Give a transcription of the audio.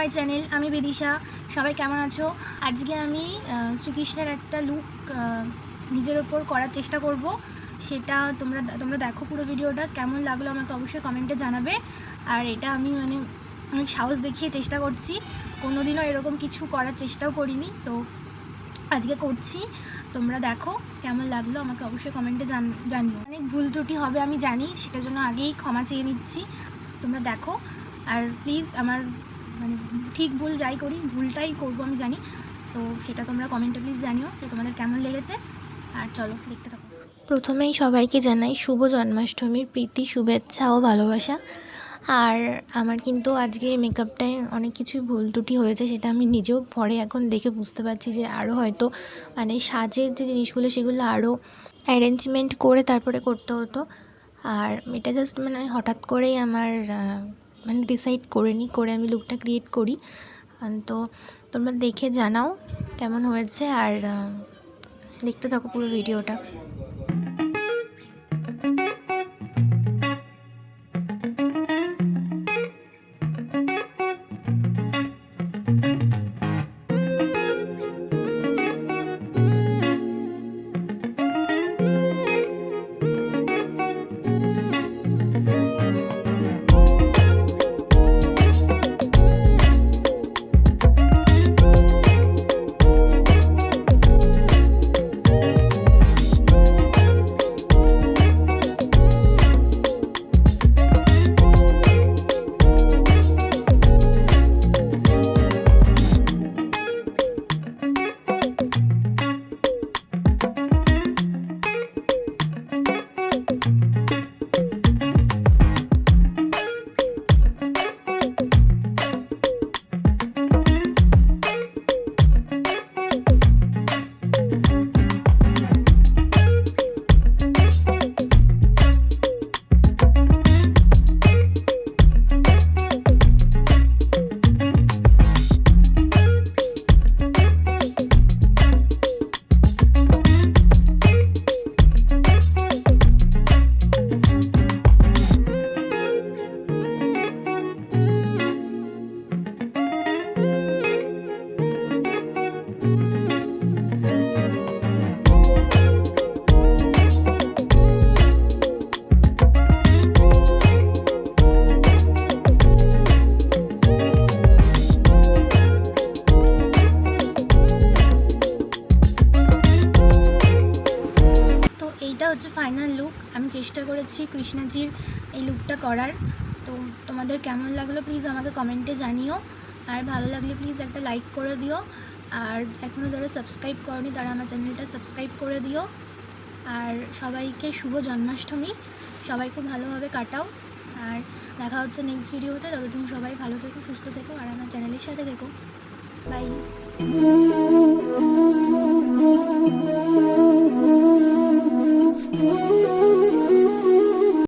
My channel. আমি বিদিশা। সবাই কেমন আছো? আজকে আমি শ্রীকৃষ্ণের একটা লুক নিজের ওপর করার চেষ্টা করব। সেটা তোমরা দেখো পুরো ভিডিওটা। কেমন লাগলো আমাকে অবশ্যই কমেন্টে জানাবে। আর এটা আমি অনেক সাহস দেখিয়ে চেষ্টা করছি। কোনোদিনও এরকম কিছু করার চেষ্টাও করিনি, তো আজকে করছি। তোমরা দেখো কেমন লাগলো আমাকে অবশ্যই কমেন্টে জানিও। অনেক ভুল ত্রুটি হবে আমি জানি, সেটার জন্য আগেই ক্ষমা চেয়ে নিচ্ছি। তোমরা দেখো আর প্লিজ আমার ঠিক ভুল যাই করি, ভুলটাই করবো আমি জানি, তো সেটা তোমরা কমেন্টে প্লিজ জানিও যে তোমাদের কেমন লেগেছে। আর চলো দেখতে থাকো। প্রথমেই সবাইকে জানাই শুভ জন্মাষ্টমীর প্রীতি, শুভেচ্ছা ও ভালোবাসা। আর আমার কিন্তু আজকে মেকআপটায় অনেক কিছুই ভুল ত্রুটি হয়েছে, সেটা আমি নিজেও পরে এখন দেখে বুঝতে পারছি যে আরও হয়তো সাজের যে জিনিসগুলো সেগুলো আরও অ্যারেঞ্জমেন্ট করে তারপরে করতে হতো। আর এটা জাস্ট হঠাৎ করেই আমার ডিসাইড করে আমি লুকটা ক্রিয়েট করি। তো তোমরা দেখে জানাও কেমন হয়েছে, আর দেখতে থাকো পুরো ভিডিওটা। এইটা হচ্ছে ফাইনাল লুক। আমি চেষ্টা করেছি কৃষ্ণজির এই লুকটা করার। তো তোমাদের কেমন লাগলো প্লিজ আমাকে কমেন্টে জানিও। আর ভালো লাগলে প্লিজ একটা লাইক করে দিও। আর এখনও যারা সাবস্ক্রাইব করনি তারা আমার চ্যানেলটা সাবস্ক্রাইব করে দিও। আর সবাইকে শুভ জন্মাষ্টমী। সবাই খুব ভালোভাবে কাটাও। আর দেখা হচ্ছে নেক্সট ভিডিওতে। ততদিন সবাই ভালো থেকো, সুস্থ থেকো, আর আমার চ্যানেলের সাথে থেকো। বাই।